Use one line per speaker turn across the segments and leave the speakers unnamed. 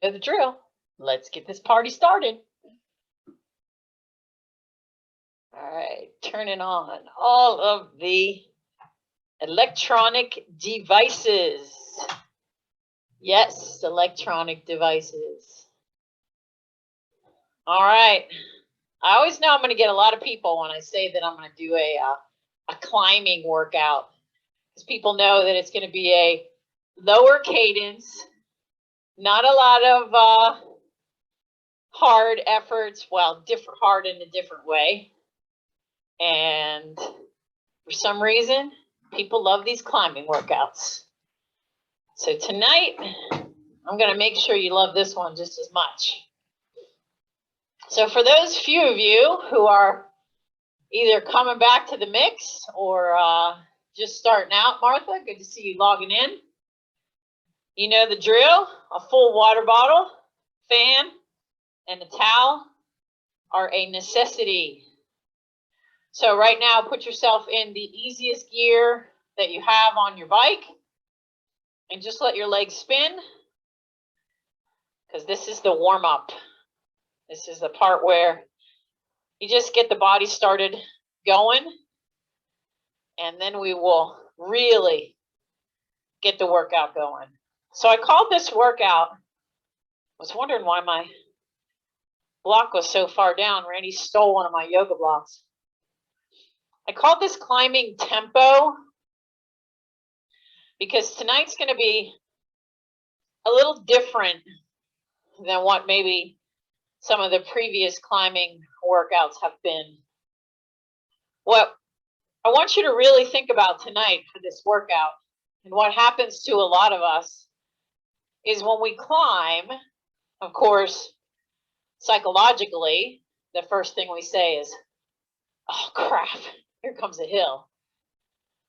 Know the drill. Let's get this party started. All right, turning on all of the electronic devices. Yes, electronic devices. All right. I always know I'm going to get a lot of people when I say that I'm going to do a climbing workout, because people know that it's going to be a lower cadence, not a lot of hard efforts. Well, hard in a different way. And for some reason, people love these climbing workouts. So tonight, I'm going to make sure you love this one just as much. So for those few of you who are either coming back to the mix or just starting out, Martha, good to see you logging in. You know the drill. A full water bottle, fan, and a towel are a necessity. So right now, put yourself in the easiest gear that you have on your bike and just let your legs spin, because this is the warm-up. This is the part where you just get the body started going, and then we will really get the workout going. So I called this workout, I was wondering why my block was so far down. Randy stole one of my yoga blocks. I called this climbing tempo because tonight's going to be a little different than what maybe some of the previous climbing workouts have been. What I want you to really think about tonight for this workout, and what happens to a lot of us, is when we climb, of course, psychologically, the first thing we say is, oh crap, here comes a hill.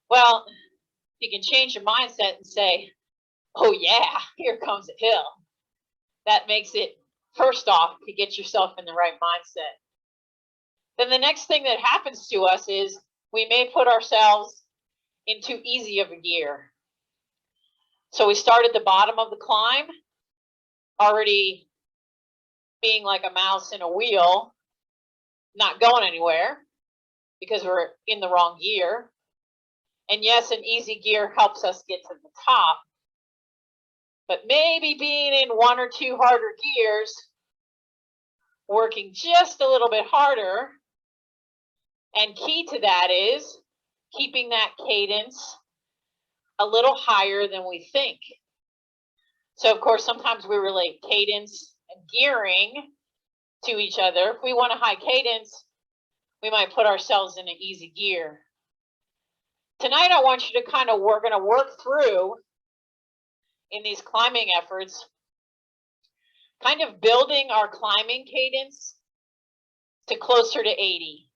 Well, you can change your mindset and say, oh yeah, here comes a hill. That makes it, first off, to get yourself in the right mindset. Then the next thing that happens to us is we may put ourselves into easy of a gear. So we start at the bottom of the climb, already being like a mouse in a wheel, not going anywhere because we're in the wrong gear. And yes, an easy gear helps us get to the top, but maybe being in one or two harder gears, working just a little bit harder. And key to that is keeping that cadence a little higher than we think. So of course, sometimes we relate cadence and gearing to each other. If we want a high cadence, we might put ourselves in an easy gear. Tonight, I want you to we're going to work through in these climbing efforts, kind of building our climbing cadence to closer to 80.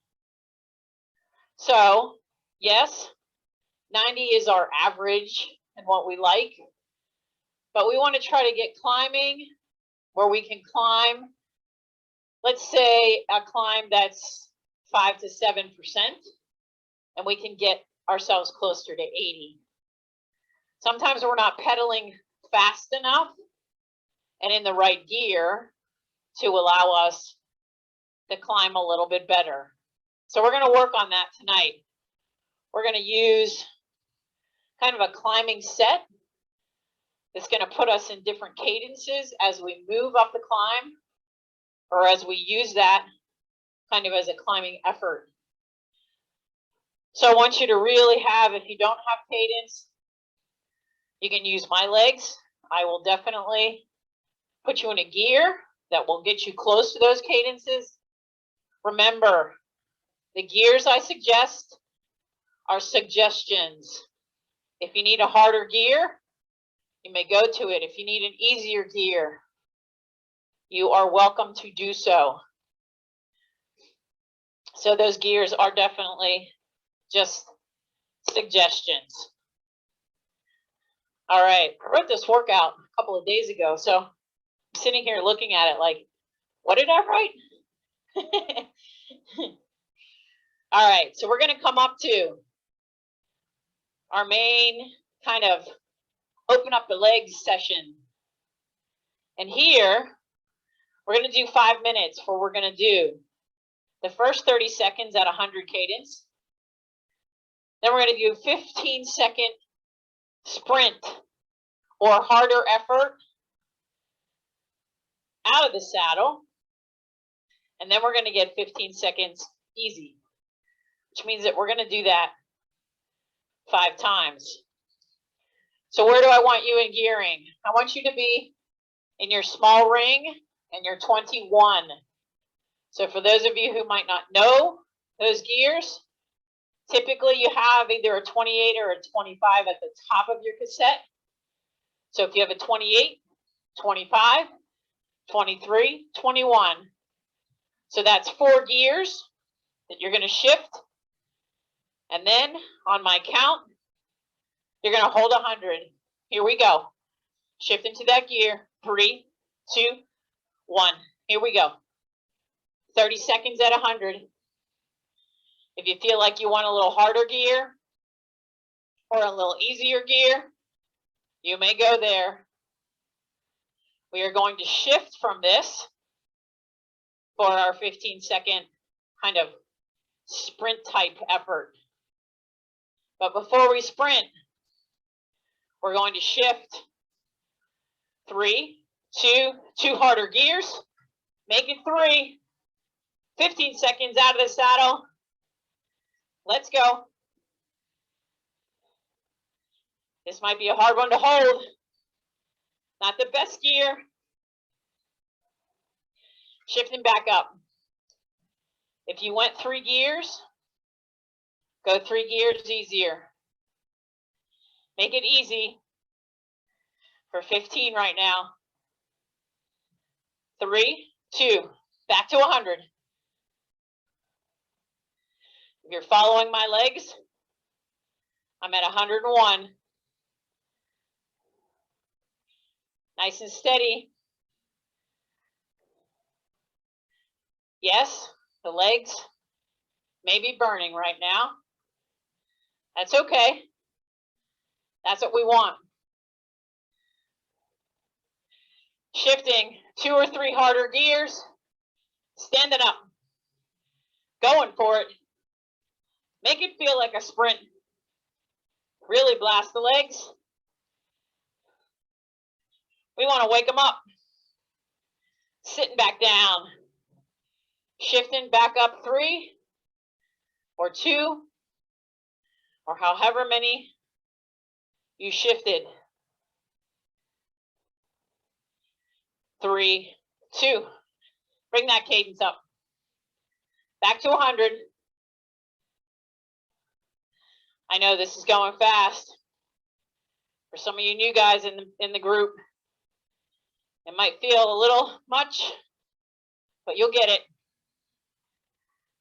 So yes, 90 is our average and what we like, but we want to try to get climbing where we can climb, let's say a climb that's 5 to 7%, and we can get ourselves closer to 80. Sometimes we're not pedaling fast enough and in the right gear to allow us to climb a little bit better. So we're going to work on that tonight. We're going to use kind of a climbing set that's going to put us in different cadences as we move up the climb, or as we use that kind of as a climbing effort. So I want you to really have, if you don't have cadence, you can use my legs. I will definitely put you in a gear that will get you close to those cadences. Remember, the gears I suggest are suggestions. If you need a harder gear, you may go to it. If you need an easier gear, you are welcome to do so. So those gears are definitely just suggestions. All right, I wrote this workout a couple of days ago, so I'm sitting here looking at it like, what did I write? All right, so we're going to come up to our main kind of open up the legs session. And here, we're going to do 5 minutes where we're going to do the first 30 seconds at 100 cadence. Then we're going to do 15-second sprint or harder effort out of the saddle. And then we're going to get 15 seconds easy, which means that we're going to do that 5 times. So where do I want you in gearing? I want you to be in your small ring and your 21. So for those of you who might not know those gears, typically you have either a 28 or a 25 at the top of your cassette. So if you have a 28, 25, 23, 21. So that's 4 gears that you're going to shift. And then on my count, you're going to hold 100. Here we go. Shift into that gear. 3, 2, 1. Here we go. 30 seconds at 100. If you feel like you want a little harder gear or a little easier gear, you may go there. We are going to shift from this for our 15-second kind of sprint type effort. But before we sprint, we're going to shift 3, 2 harder gears, make it 3, 15 seconds out of the saddle. Let's go. This might be a hard one to hold. Not the best gear. Shifting back up. If you went 3 gears, go 3 gears easier. Make it easy for 15 right now. 3, 2, back to 100. If you're following my legs, I'm at 101. Nice and steady. Yes, the legs may be burning right now. That's okay. That's what we want. Shifting 2 or 3 harder gears, standing up, going for it. Make it feel like a sprint. Really blast the legs. We want to wake them up. Sitting back down. Shifting back up 3 or 2 or however many you shifted. 3, 2. Bring that cadence up. Back to 100. I know this is going fast. For some of you new guys in the group, it might feel a little much, but you'll get it.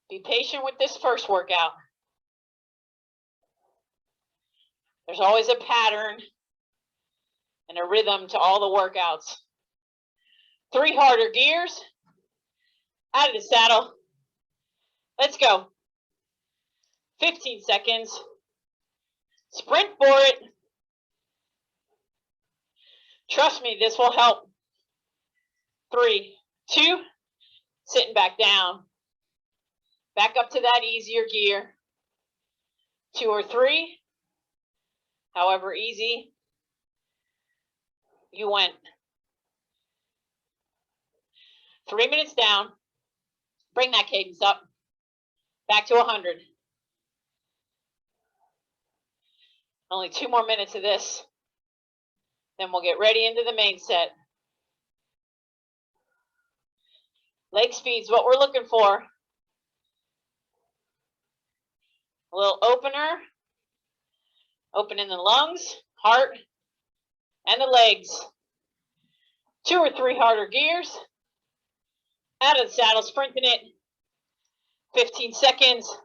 Be patient with this first workout. There's always a pattern and a rhythm to all the workouts. 3 harder gears. Out of the saddle. Let's go. 15 seconds. Sprint for it. Trust me, this will help. 3, 2, sitting back down. Back up to that easier gear. 2 or 3, however easy you went. 3 minutes down. Bring that cadence up. Back to 100. Only 2 more minutes of this. Then we'll get ready into the main set. Leg speed's what we're looking for. A little opener. Opening the lungs, heart, and the legs. 2 or 3 harder gears. Out of the saddle, sprinting it. 15 seconds.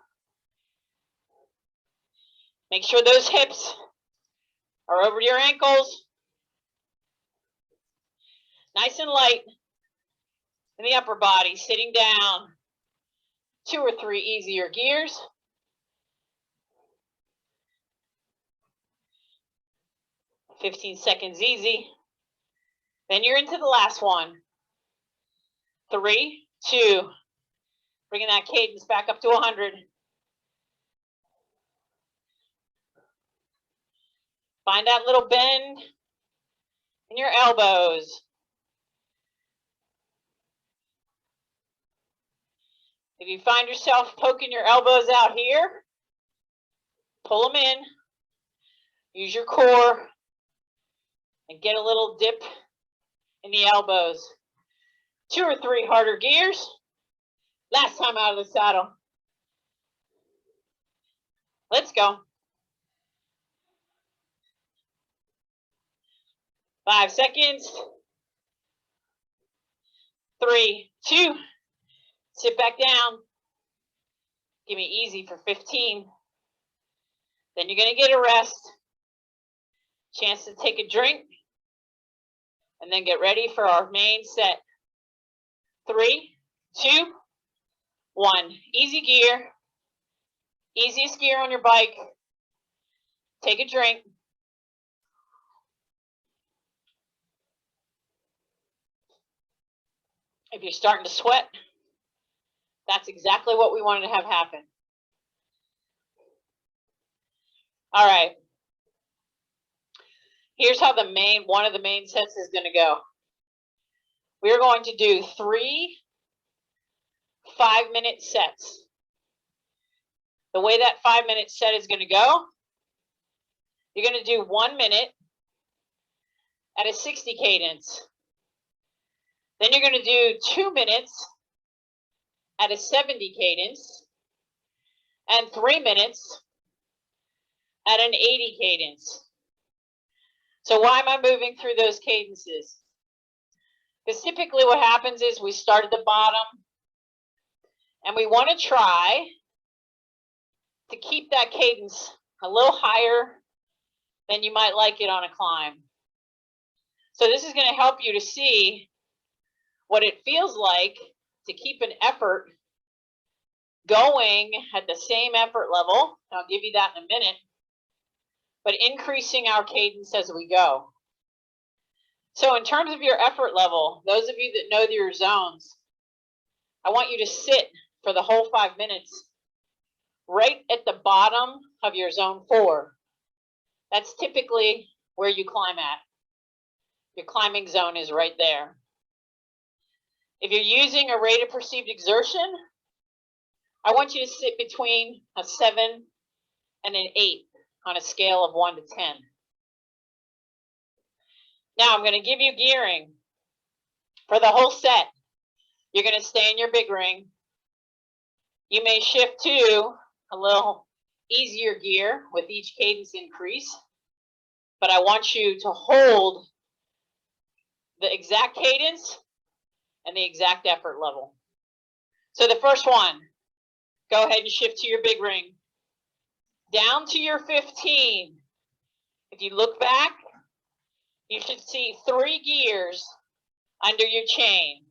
Make sure those hips are over your ankles. Nice and light in the upper body, sitting down. 2 or 3 easier gears. "15 seconds easy. Then you're into the last one. 3, 2, bringing that cadence back up to 100. Find that little bend in your elbows. If you find yourself poking your elbows out here, pull them in, use your core, and get a little dip in the elbows. 2 or 3 harder gears. Last time out of the saddle. Let's go. 5 seconds. 3, 2. Sit back down. Give me easy for 15. Then you're going to get a rest. Chance to take a drink. And then get ready for our main set. 3, 2, 1. Easy gear. Easiest gear on your bike. Take a drink. If you're starting to sweat, that's exactly what we wanted to have happen. All right. Here's how one of the main sets is going to go. We're going to do 3 5-minute sets. The way that 5-minute set is going to go, you're going to do 1 minute at a 60 cadence. Then you're going to do 2 minutes at a 70 cadence and 3 minutes at an 80 cadence. So why am I moving through those cadences? Because typically what happens is we start at the bottom and we want to try to keep that cadence a little higher than you might like it on a climb. So this is going to help you to see what it feels like to keep an effort going at the same effort level. I'll give you that in a minute, but increasing our cadence as we go. So in terms of your effort level, those of you that know your zones, I want you to sit for the whole 5 minutes right at the bottom of your zone 4. That's typically where you climb at. Your climbing zone is right there. If you're using a rate of perceived exertion, I want you to sit between a 7 and an 8 on a scale of 1 to 10. Now I'm going to give you gearing for the whole set. You're going to stay in your big ring. You may shift to a little easier gear with each cadence increase, but I want you to hold the exact cadence and the exact effort level. So the first one, go ahead and shift to your big ring. Down to your 15. If you look back, you should see 3 gears under your chain.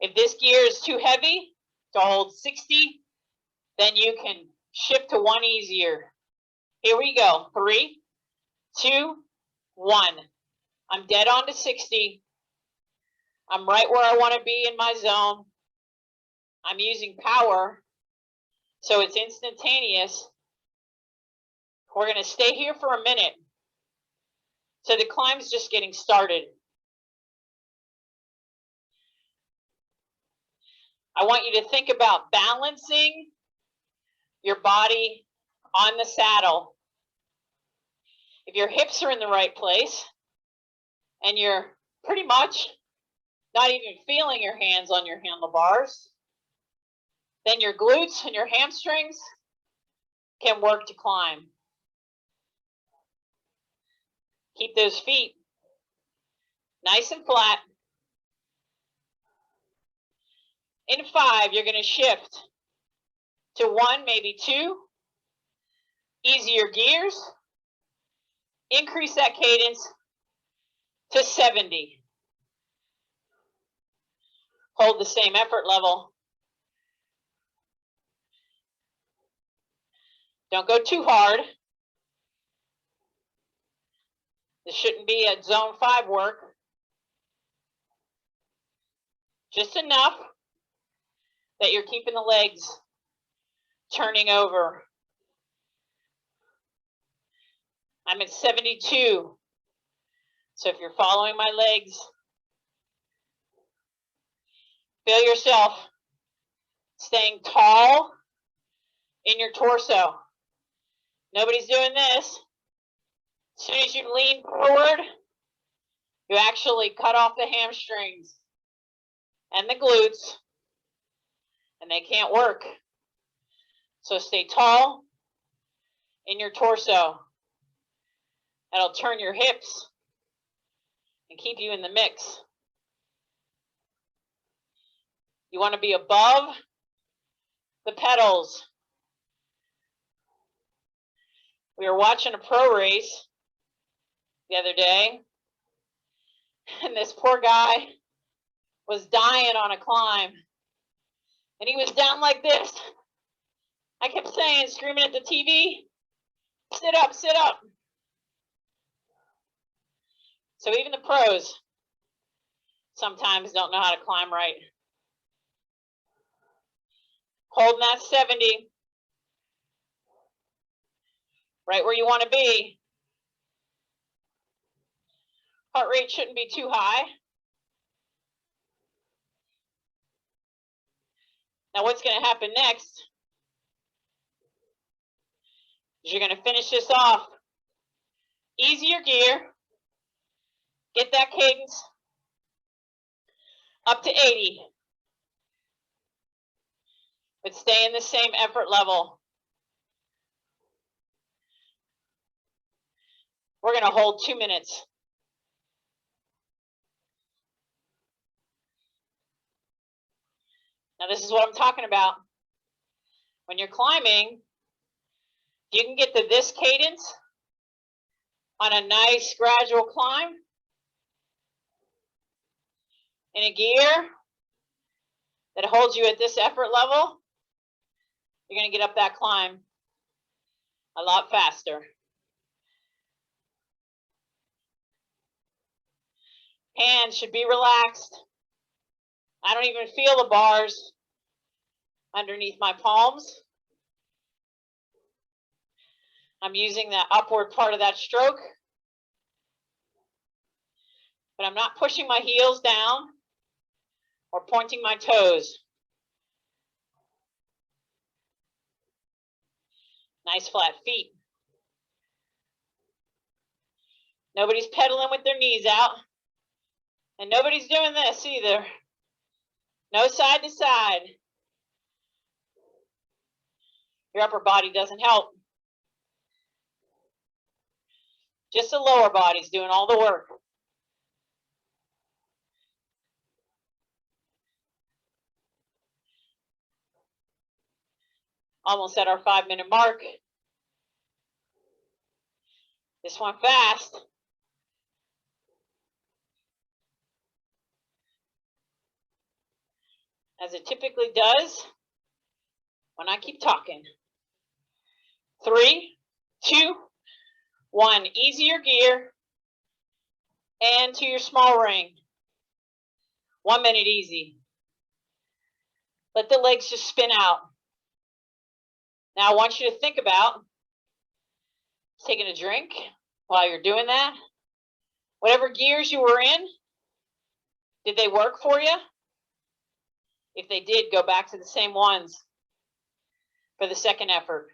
If this gear is too heavy to hold 60, then you can shift to one easier. Here we go. 3, 2, 1. I'm dead on to 60. I'm right where I want to be in my zone. I'm using power, so it's instantaneous. We're going to stay here for a minute. So the climb's just getting started. I want you to think about balancing your body on the saddle. If your hips are in the right place and you're pretty much not even feeling your hands on your handlebars, then your glutes and your hamstrings can work to climb. Keep those feet nice and flat. In 5, you're going to shift to 1, maybe 2. Easier gears. Increase that cadence to 70. Hold the same effort level. Don't go too hard. This shouldn't be a zone 5 work. Just enough that you're keeping the legs turning over. I'm at 72. So if you're following my legs, feel yourself staying tall in your torso. Nobody's doing this. As soon as you lean forward, you actually cut off the hamstrings and the glutes, and they can't work. So stay tall in your torso. That'll turn your hips and keep you in the mix. You want to be above the pedals. We were watching a pro race the other day, and this poor guy was dying on a climb, and he was down like this. I kept saying, screaming at the TV, sit up, sit up. So even the pros sometimes don't know how to climb right. Holding that 70, right where you want to be. Heart rate shouldn't be too high. Now what's going to happen next is you're going to finish this off. Easier gear. Get that cadence up to 80. But stay in the same effort level. We're going to hold 2 minutes. Now this is what I'm talking about. When you're climbing, you can get to this cadence on a nice gradual climb in a gear that holds you at this effort level. You're going to get up that climb a lot faster. Hands should be relaxed. I don't even feel the bars underneath my palms. I'm using that upward part of that stroke, but I'm not pushing my heels down or pointing my toes. Nice flat feet. Nobody's pedaling with their knees out, and nobody's doing this either. No side to side. Your upper body doesn't help. Just the lower body's doing all the work. Almost at our 5-minute mark. This went fast. As it typically does when I keep talking. 3, 2, 1. Easier gear and to your small ring. 1 minute easy. Let the legs just spin out. Now I want you to think about taking a drink while you're doing that. Whatever gears you were in, did they work for you? If they did, go back to the same ones for the second effort.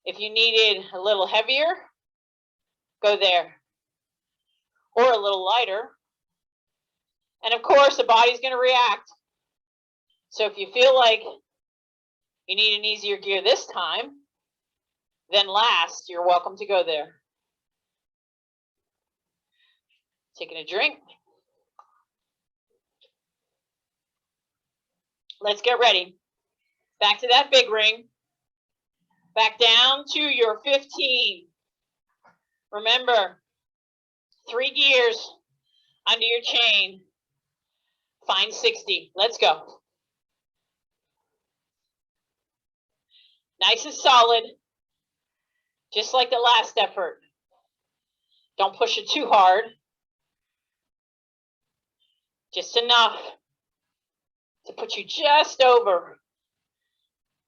If you needed a little heavier, go there. Or a little lighter. And of course, the body's going to react. So if you feel like you need an easier gear this time than last, you're welcome to go there. Taking a drink. Let's get ready. Back to that big ring. Back down to your 15. Remember, 3 gears under your chain. Find 60. Let's go. Nice and solid. Just like the last effort. Don't push it too hard. Just enough to put you just over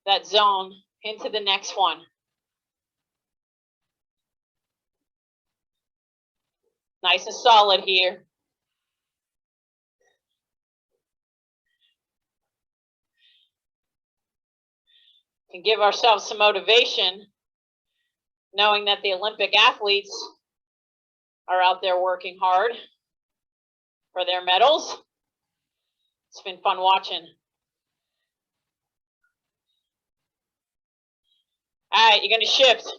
that zone into the next one. Nice and solid here. Can give ourselves some motivation, knowing that the Olympic athletes are out there working hard for their medals. It's been fun watching. All right, you're going to shift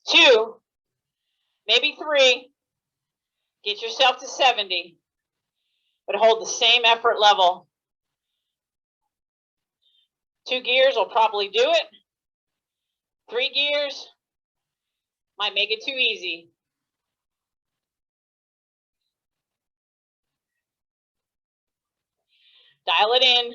2, maybe 3. Get yourself to 70, but hold the same effort level. 2 gears will probably do it. 3 gears might make it too easy. Dial it in.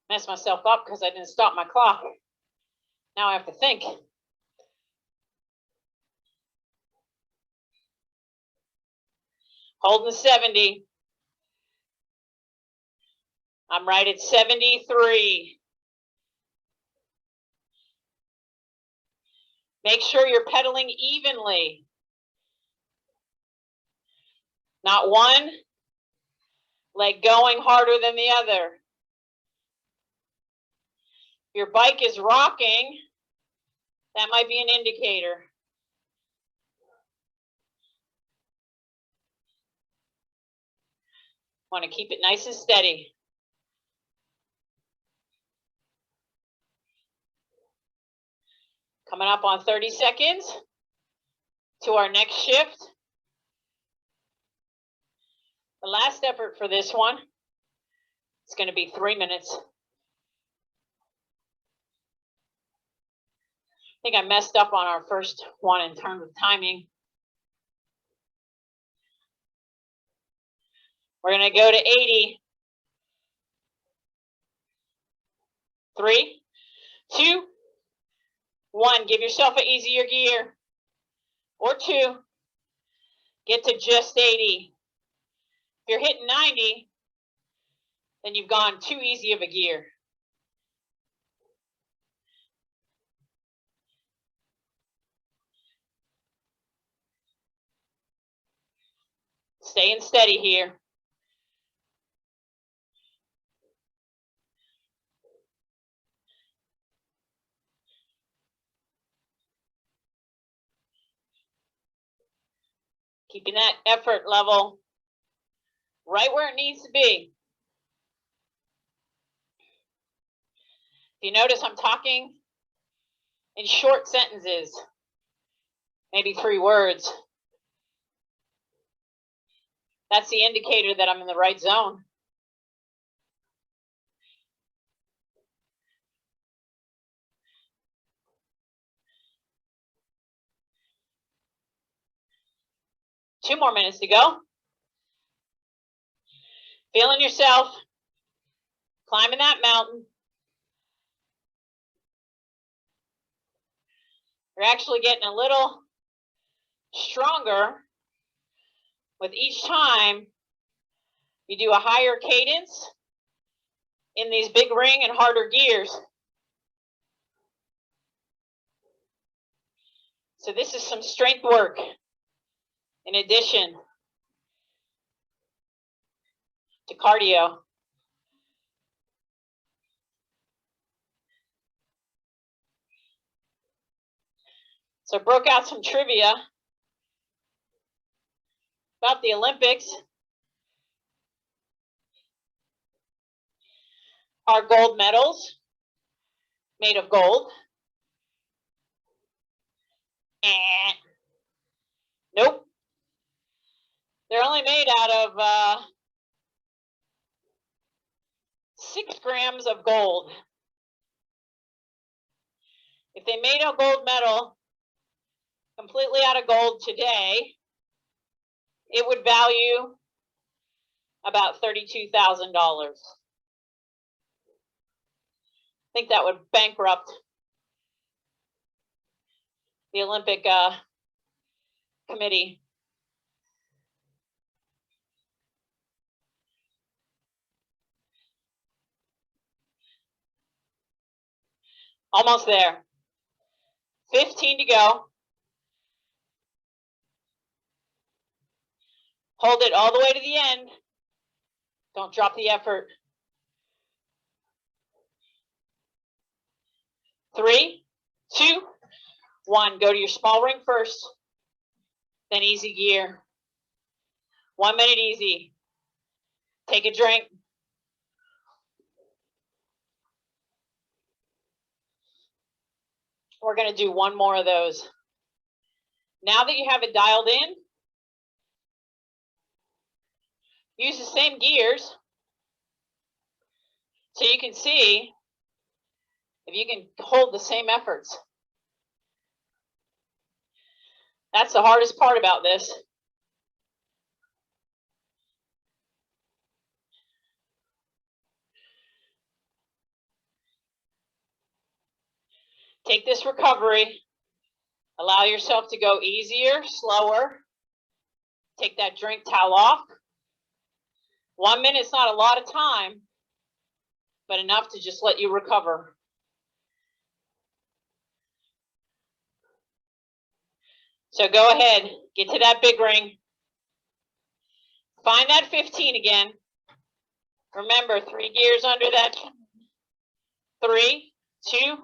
Messed myself up because I didn't stop my clock. Now I have to think. Holding 70. I'm right at 73. Make sure you're pedaling evenly. Not one leg going harder than the other. If your bike is rocking, that might be an indicator. Want to keep it nice and steady. Coming up on 30 seconds to our next shift. The last effort for this one is going to be 3 minutes. I think I messed up on our first one in terms of timing. We're going to go to 80. 3, 2, 1. Give yourself an easier gear. Or 2. Get to just 80. If you're hitting 90, then you've gone too easy of a gear. Staying steady here. Keeping that effort level right where it needs to be. If you notice, I'm talking in short sentences, maybe 3 words. That's the indicator that I'm in the right zone. Two more minutes to go. Feeling yourself, climbing that mountain. You're actually getting a little stronger with each time you do a higher cadence in these big ring and harder gears. So this is some strength work in addition to cardio. So I broke out some trivia about the Olympics. Our gold medals made of gold. And nope. They're only made out of 6 grams of gold. If they made a gold medal completely out of gold today, it would value about $32,000. I think that would bankrupt the Olympic committee. Almost there. 15 to go. Hold it all the way to the end. Don't drop the effort. 3, 2, 1. Go to your small ring first, then easy gear. 1 minute easy. Take a drink. We're going to do one more of those. Now that you have it dialed in, use the same gears so you can see if you can hold the same efforts. That's the hardest part about this. Take this recovery. Allow yourself to go easier, slower. Take that drink towel off. 1 minute's not a lot of time, but enough to just let you recover. So go ahead, get to that big ring. Find that 15 again. Remember, 3 gears under that. 3, 2,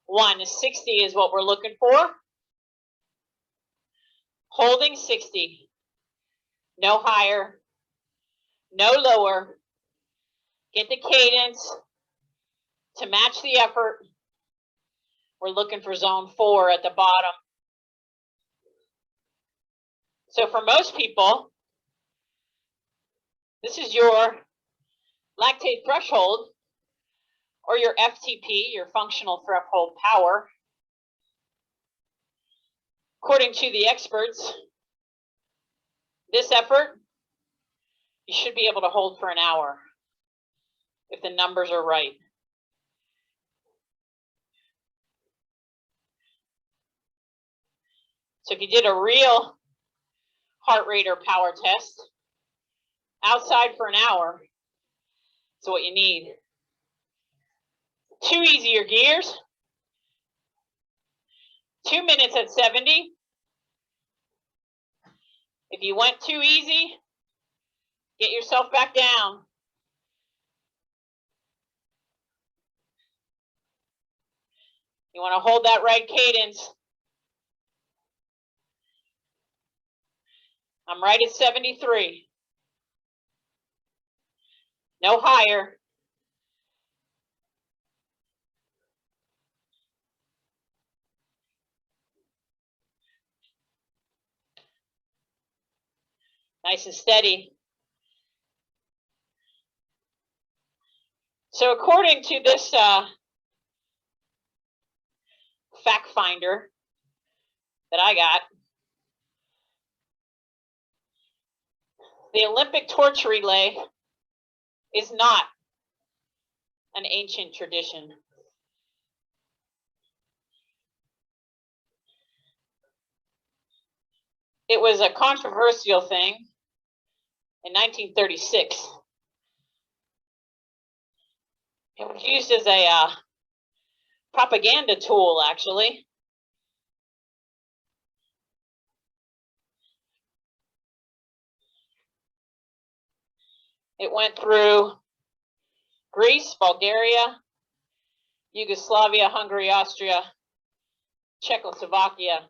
1. 60 is what we're looking for. Holding 60. No higher, no lower. Get the cadence to match the effort. We're looking for zone 4 at the bottom. So for most people, this is your lactate threshold, or your FTP, your functional threshold power. According to the experts, this effort, you should be able to hold for an hour if the numbers are right. So if you did a real heart rate or power test outside for an hour, that's what you need. 2 easier gears. 2 minutes at 70. If you went too easy, get yourself back down. You want to hold that right cadence. I'm right at 73. No higher. Nice and steady. So according to this fact finder that I got, the Olympic torch relay is not an ancient tradition. It was a controversial thing in 1936. It was used as a propaganda tool, actually. It went through Greece, Bulgaria, Yugoslavia, Hungary, Austria, Czechoslovakia.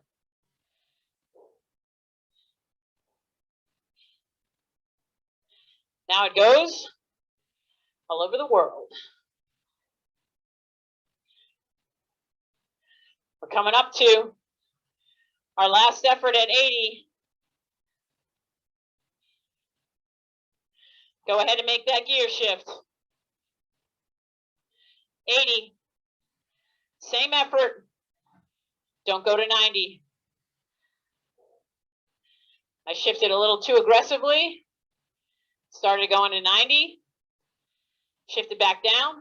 Now it goes all over the world. We're coming up to our last effort at 80. Go ahead and make that gear shift. 80. Same effort. Don't go to 90. I shifted a little too aggressively. It's Started going to 90, shifted back down,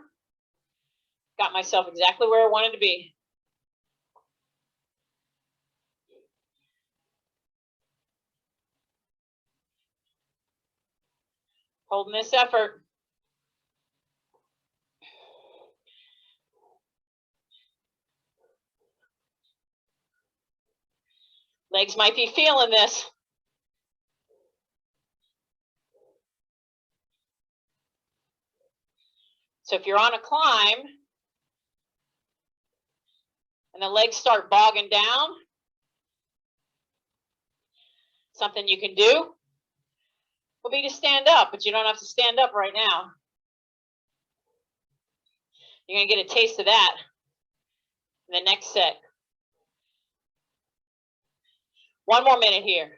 got myself exactly where I wanted to be. Holding this effort. Legs might be feeling this. So if you're on a climb and the legs start bogging down, something you can do will be to stand up, but you don't have to stand up right now. You're going to get a taste of that in the next set. One more minute here.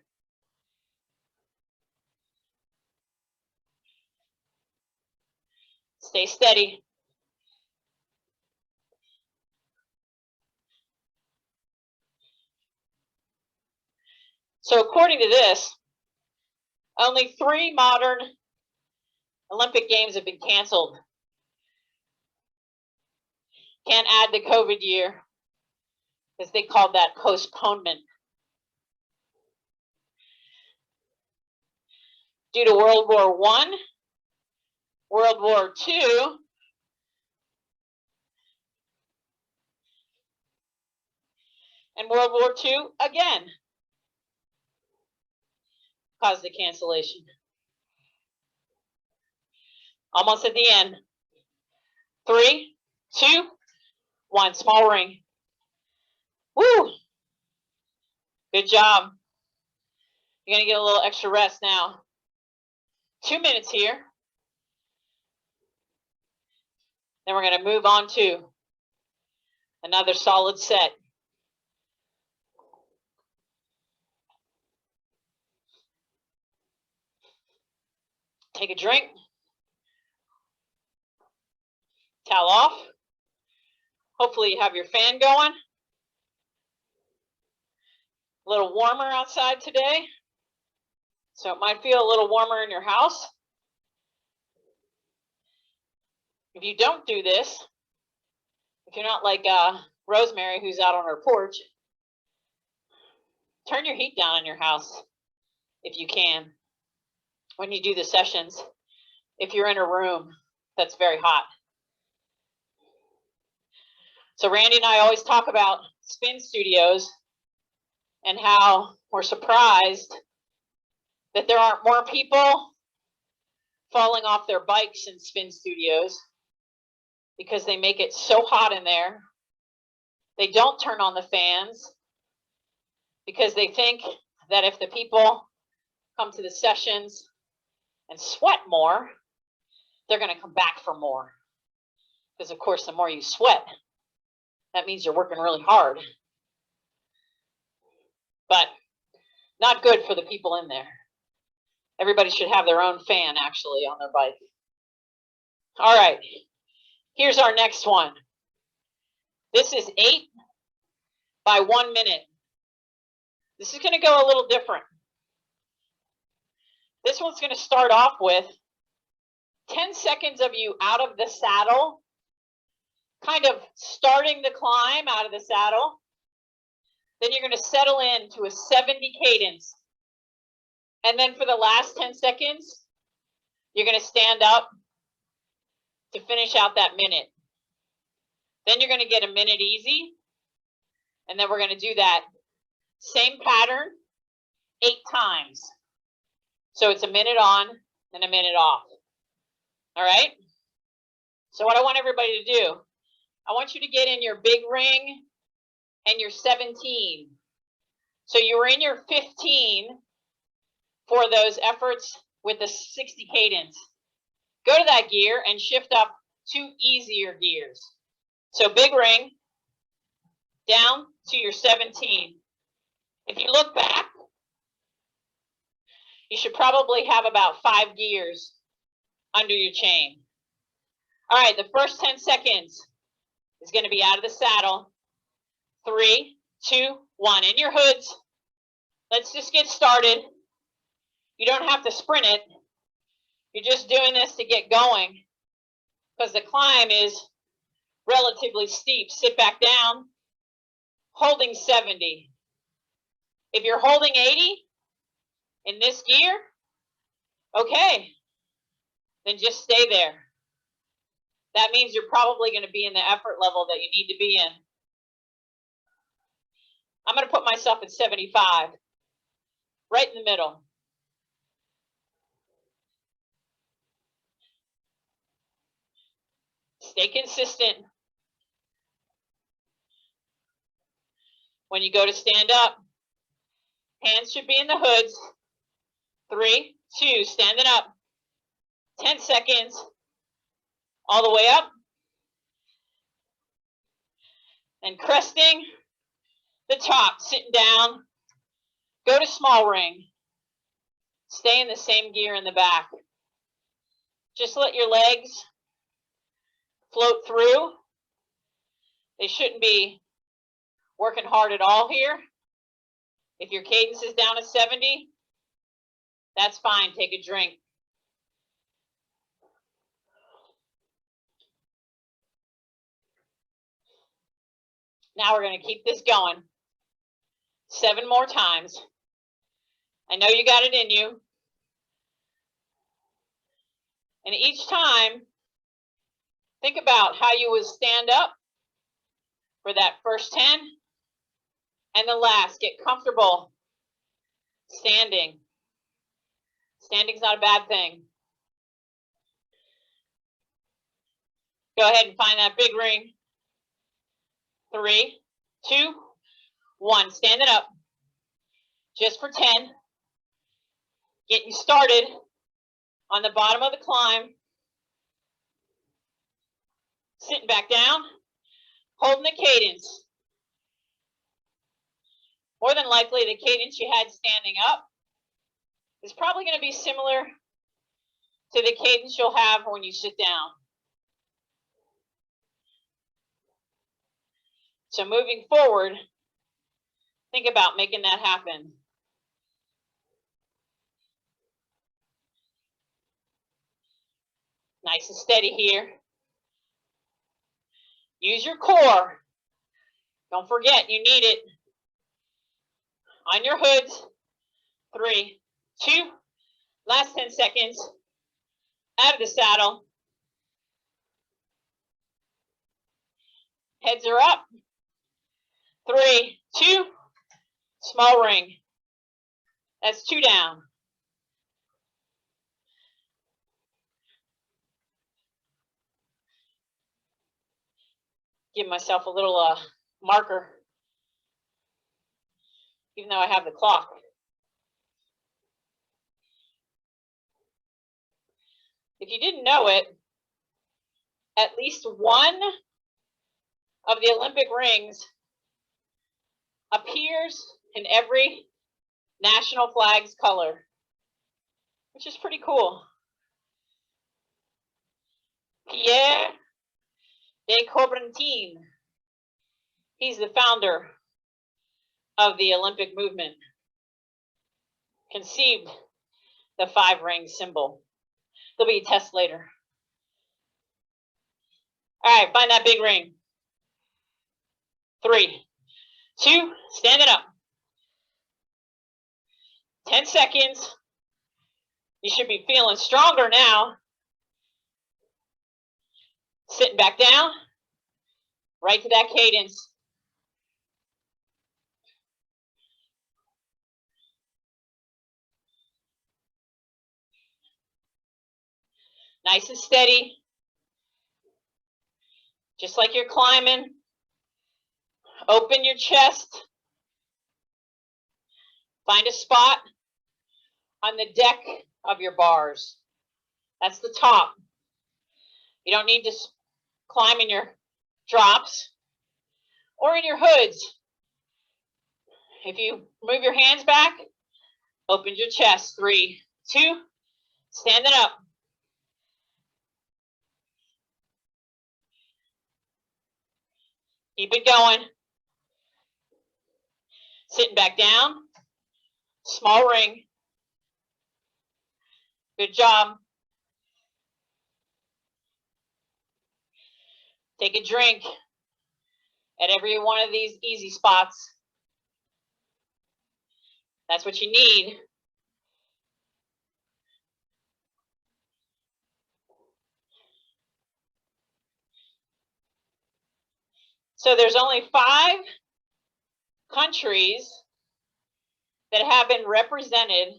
Stay steady. So according to this, only 3 modern Olympic Games have been canceled. Can't add the COVID year because they called that postponement. Due to World War I, World War II, and World War II again caused the cancellation. Almost at the end. 3, 2, 1. Small ring. Woo! Good job. You're going to get a little extra rest now. 2 minutes here. Then we're going to move on to another solid set. Take a drink. Towel off. Hopefully you have your fan going. A little warmer outside today, so it might feel a little warmer in your house. If you don't do this, if you're not like Rosemary, who's out on her porch, turn your heat down in your house if you can when you do the sessions, if you're in a room that's very hot. So Randy and I always talk about spin studios and how we're surprised that there aren't more people falling off their bikes in spin studios because they make it so hot in there. They don't turn on the fans because they think that if the people come to the sessions and sweat more, they're going to come back for more. Because of course, the more you sweat, that means you're working really hard. But not good for the people in there. Everybody should have their own fan actually on their bike. All right, here's our next one. This is 8 by 1 minute. This is going to go a little different. This one's going to start off with 10 seconds of you out of the saddle, kind of starting the climb out of the saddle. Then you're going to settle into a 70 cadence. And then for the last 10 seconds, you're going to stand up to finish out that minute. Then you're going to get a minute easy. And then we're going to do that same pattern 8 times. So it's a minute on and a minute off. All right? So what I want everybody to do, I want you to get in your big ring and your 17. So you were in your 15 for those efforts with the 60 cadence. Go to that gear and shift up 2 easier gears. So big ring down to your 17. If you look back, you should probably have about 5 gears under your chain. All right, the first 10 seconds is going to be out of the saddle. 3, 2, 1. In your hoods. Let's just get started. You don't have to sprint it. You're just doing this to get going because the climb is relatively steep. Sit back down, holding 70. If you're holding 80 in this gear, okay, then just stay there. That means you're probably going to be in the effort level that you need to be in. I'm going to put myself at 75, right in the middle. Stay consistent. When you go to stand up, hands should be in the hoods. 3, 2, standing up. 10 seconds. All the way up. And cresting the top, sitting down. Go to small ring. Stay in the same gear in the back. Just let your legs float through. They shouldn't be working hard at all here. If your cadence is down to 70, that's fine. Take a drink. Now we're going to keep this going. 7 more times. I know you got it in you. And each time, think about how you would stand up for that first 10 and the last. Get comfortable standing. Standing's not a bad thing. Go ahead and find that big ring. 3, 2, 1. Stand it up. Just for 10. Getting started on the bottom of the climb. Sitting back down. Holding the cadence. More than likely, the cadence you had standing up is probably going to be similar to the cadence you'll have when you sit down. So moving forward, think about making that happen. Nice and steady here. Use your core. Don't forget, you need it. On your hoods. 3, 2, last 10 seconds. Out of the saddle. Heads are up. 3, 2, small ring. That's 2 down. Give myself a little marker, even though I have the clock. If you didn't know it, at least one of the Olympic rings appears in every national flag's color, which is pretty cool. Pierre de Coubertin. He's the founder of the Olympic movement. Conceived the 5-ring symbol. There'll be a test later. All right, find that big ring. 3, 2, stand it up. 10 seconds. You should be feeling stronger now. Sitting back down. Right to that cadence. Nice and steady. Just like you're climbing. Open your chest. Find a spot on the deck of your bars. That's the top. You don't need to climb in your drops or in your hoods. If you move your hands back, open your chest. 3, 2, stand it up. Keep it going. Sitting back down. Small ring. Good job. Take a drink at every one of these easy spots. That's what you need. So there's only 5 countries that have been represented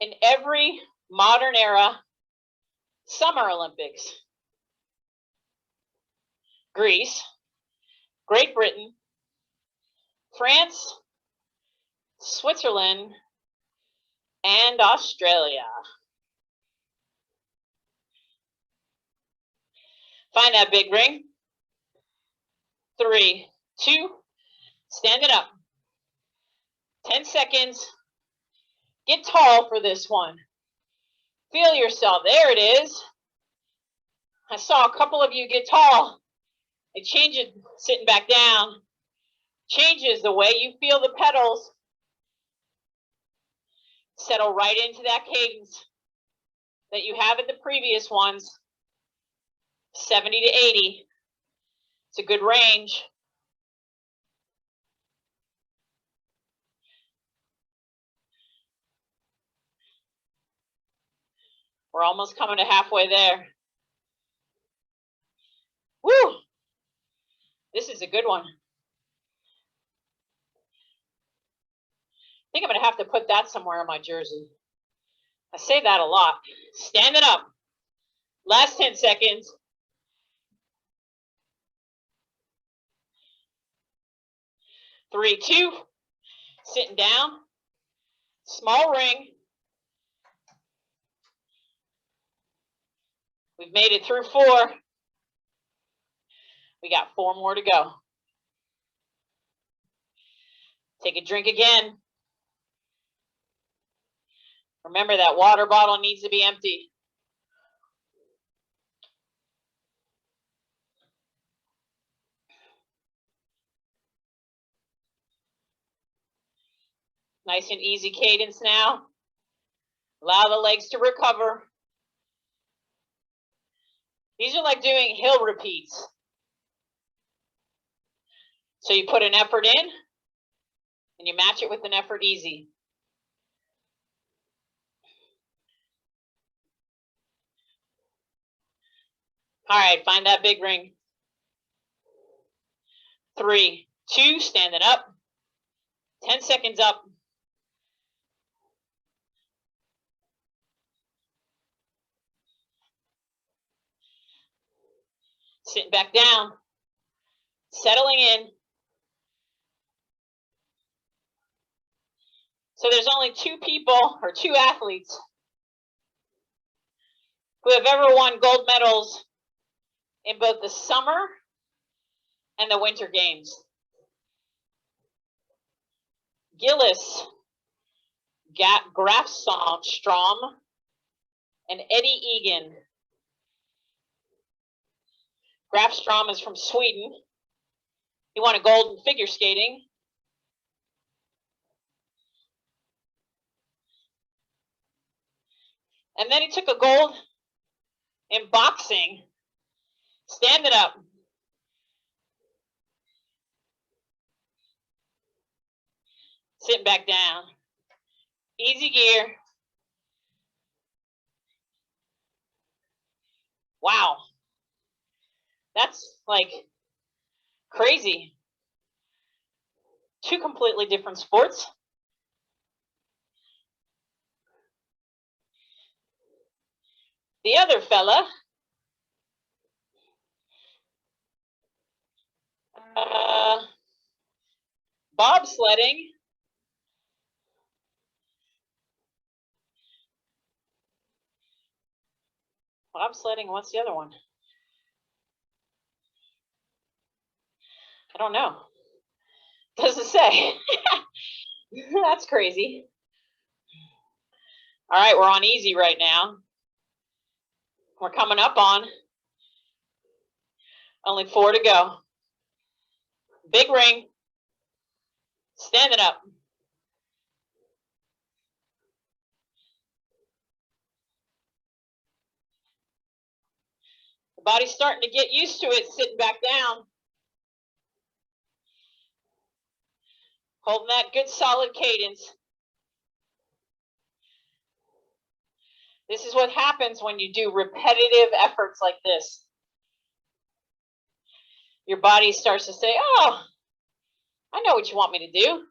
in every modern era Summer Olympics. Greece, Great Britain, France, Switzerland, and Australia. Find that big ring. 3, 2, stand it up. 10 seconds. Get tall for this one. Feel yourself. There it is. I saw a couple of you get tall. It changes sitting back down. Changes the way you feel the pedals. Settle right into that cadence that you have at the previous ones. 70 to 80. It's a good range. We're almost coming to halfway there. Woo! This is a good one. I think I'm going to have to put that somewhere on my jersey. I say that a lot. Stand it up. Last 10 seconds. Three, 2, sitting down. Small ring. We've made it through 4. We got 4 more to go. Take a drink again. Remember, that water bottle needs to be empty. Nice and easy cadence now. Allow the legs to recover. These are like doing hill repeats. So you put an effort in and you match it with an effort easy. All right, find that big ring. 3, 2, stand it up. 10 seconds up. Sitting back down. Settling in. So there's only 2 people or 2 athletes who have ever won gold medals in both the summer and the winter games. Gillis, Grafstrom, and Eddie Egan. Grafstrom is from Sweden. He won a gold in figure skating. And then he took a gold in boxing. Stand it up. Sitting back down. Easy gear. Wow. That's like crazy. 2 completely different sports. The other fella, bobsledding. Bobsledding, what's the other one? I don't know. Doesn't say. That's crazy. All right, we're on easy right now. We're coming up on only 4 to go. Big ring. Stand it up. Body's starting to get used to it, sitting back down. Holding that good solid cadence. This is what happens when you do repetitive efforts like this. Your body starts to say, oh, I know what you want me to do.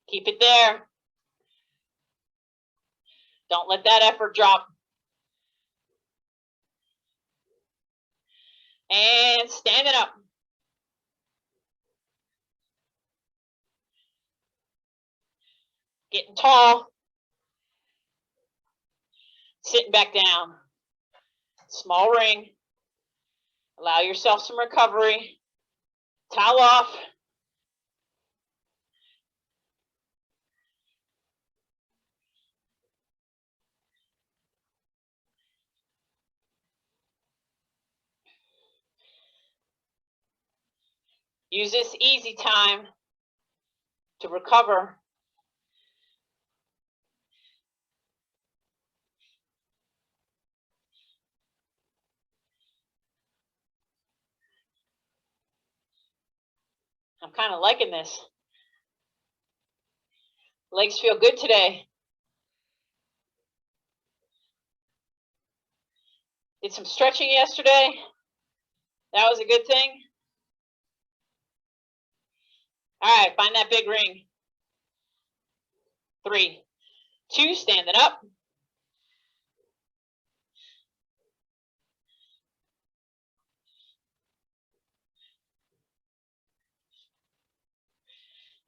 Keep it there. Don't let that effort drop. And stand it up. Getting tall. Sitting back down. Small ring. Allow yourself some recovery. Towel off. Use this easy time to recover. I'm kind of liking this. Legs feel good today. Did some stretching yesterday. That was a good thing. All right, find that big ring. 3, 2, stand it up.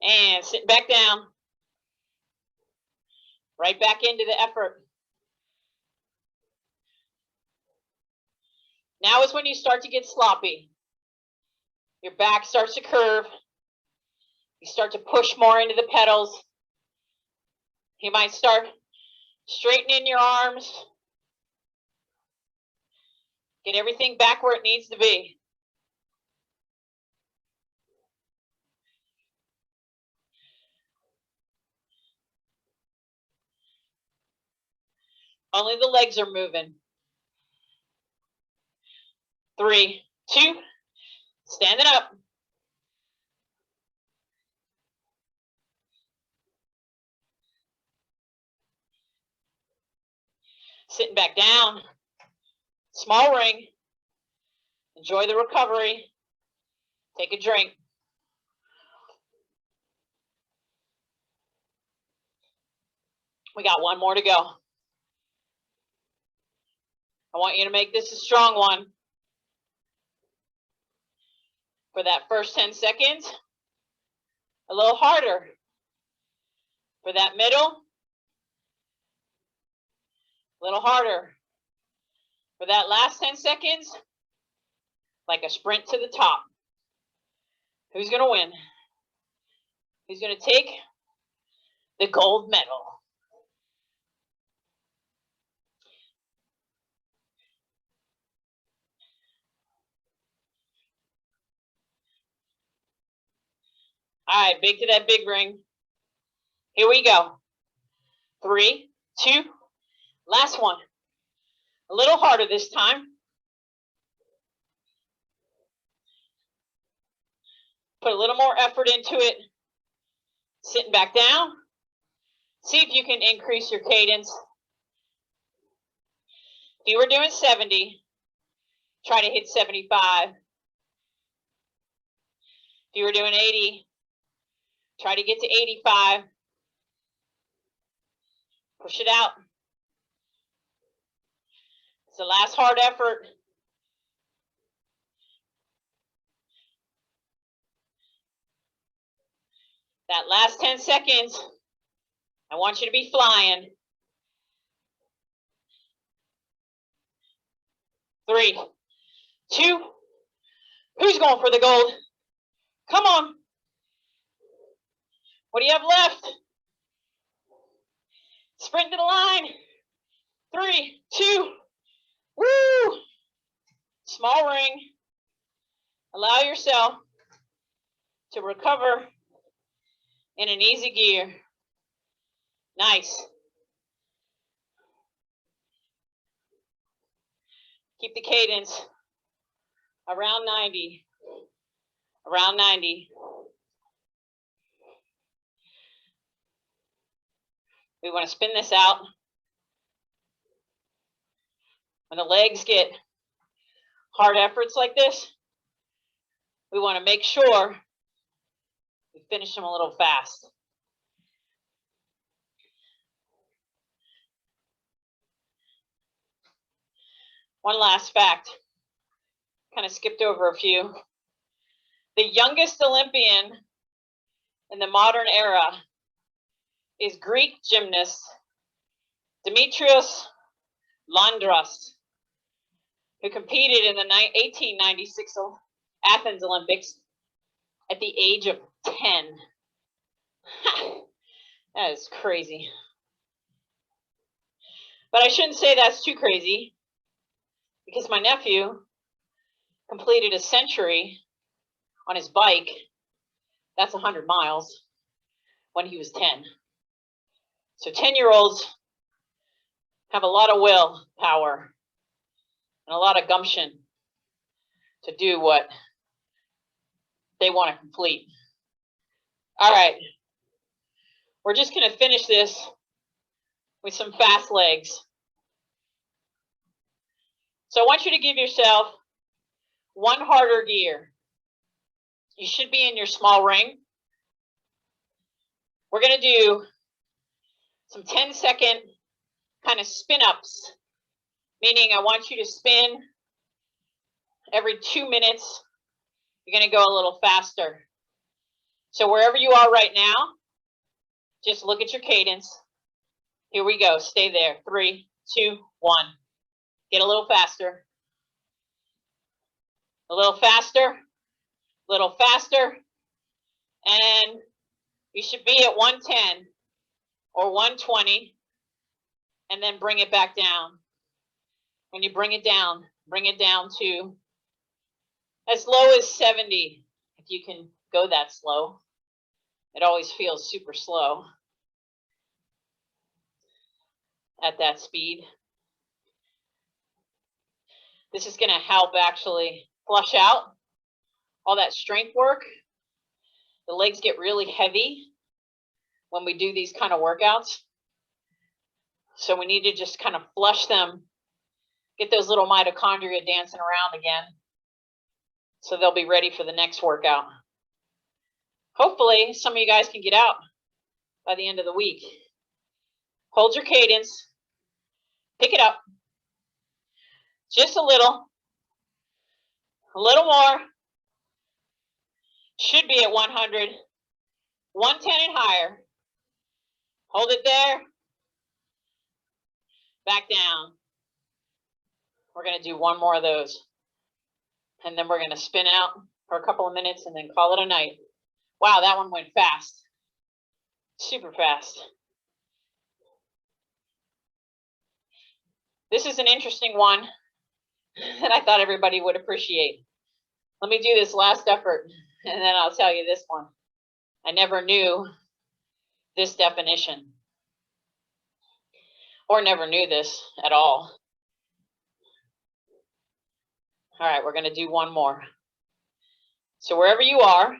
And sit back down. Right back into the effort. Now is when you start to get sloppy. Your back starts to curve. You start to push more into the pedals. You might start straightening your arms. Get everything back where it needs to be. Only the legs are moving. 3, 2, stand it up. Sitting back down. Small ring. Enjoy the recovery. Take a drink. We got one more to go. I want you to make this a strong one. For that first 10 seconds, a little harder. For that middle, a little harder. For that last 10 seconds, like a sprint to the top. Who's going to win? Who's going to take the gold medal? All right, big to that big ring. Here we go. 3, 2, last one. A little harder this time. Put a little more effort into it. Sitting back down. See if you can increase your cadence. If you were doing 70, try to hit 75. If you were doing 80, try to get to 85. Push it out. It's the last hard effort. That last 10 seconds, I want you to be flying. 3, 2, who's going for the gold? Come on. What do you have left? Sprint to the line. 3, 2, woo! Small ring. Allow yourself to recover in an easy gear. Nice. Keep the cadence around 90. Around 90. We want to spin this out. When the legs get hard efforts like this, we want to make sure we finish them a little fast. One last fact, kind of skipped over a few. The youngest Olympian in the modern era is Greek gymnast Dimitrios Landras, who competed in the 1896 Athens Olympics at the age of 10. That is crazy. But I shouldn't say that's too crazy, because my nephew completed a century on his bike. That's 100 miles when he was 10. So 10-year-olds have a lot of willpower and a lot of gumption to do what they want to complete. All right, we're just going to finish this with some fast legs. So I want you to give yourself one harder gear. You should be in your small ring. We're going to do some 10-second kind of spin ups, meaning I want you to spin every 2 minutes. You're going to go a little faster. So wherever you are right now, just look at your cadence. Here we go. Stay there. 3, 2, 1. Get a little faster. A little faster. A little faster. And you should be at 110 or 120. And then bring it back down. When you bring it down to as low as 70. If you can go that slow. It always feels super slow at that speed. This is going to help actually flush out all that strength work. The legs get really heavy when we do these kind of workouts. So we need to just kind of flush them, get those little mitochondria dancing around again, so they'll be ready for the next workout. Hopefully, some of you guys can get out by the end of the week. Hold your cadence. Pick it up. Just a little more. Should be at 100, 110 and higher. Hold it there. Back down. We're going to do one more of those. And then we're going to spin out for a couple of minutes and then call it a night. Wow, that one went fast. Super fast. This is an interesting one that I thought everybody would appreciate. Let me do this last effort, and then I'll tell you this one. I never knew this definition, or never knew this at all. All right, we're going to do one more. So wherever you are,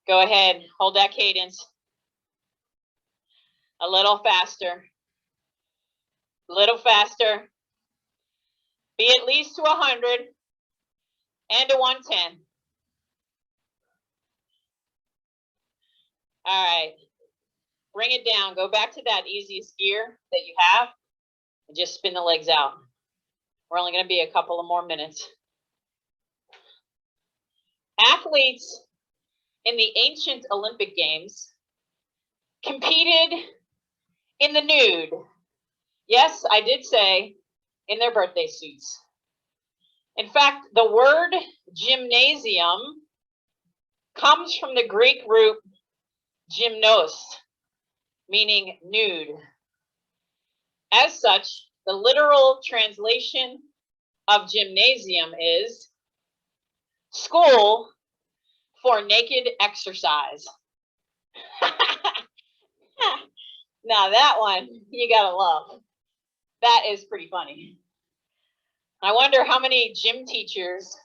go ahead, hold that cadence. A little faster. A little faster. Be at least to 100 and to 110. All right. Bring it down. Go back to that easiest gear that you have and just spin the legs out. We're only going to be a couple of more minutes. Athletes in the ancient Olympic Games competed in the nude. Yes, I did say in their birthday suits. In fact, the word gymnasium comes from the Greek root gymnos, meaning nude. As such, the literal translation of gymnasium is school for naked exercise. Now that one you gotta love. That is pretty funny. I wonder how many gym teachers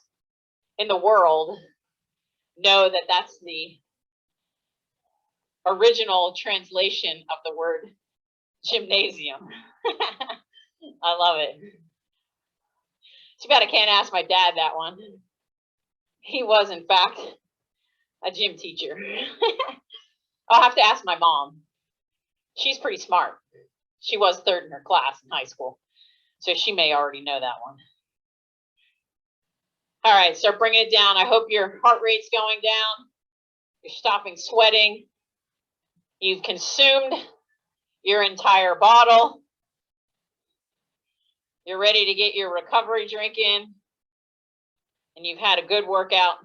in the world know that that's the original translation of the word gymnasium. I love it. Too bad I can't ask my dad that one. He was, in fact, a gym teacher. I'll have to ask my mom. She's pretty smart. She was third in her class in high school, so she may already know that one. All right, so bring it down. I hope your heart rate's going down. You're stopping sweating. You've consumed your entire bottle. You're ready to get your recovery drink in, and you've had a good workout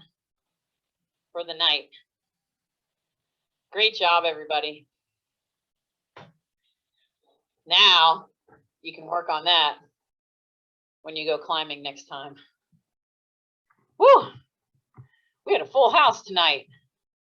for the night. Great job, everybody. Now you can work on that when you go climbing next time. Woo! We had a full house tonight.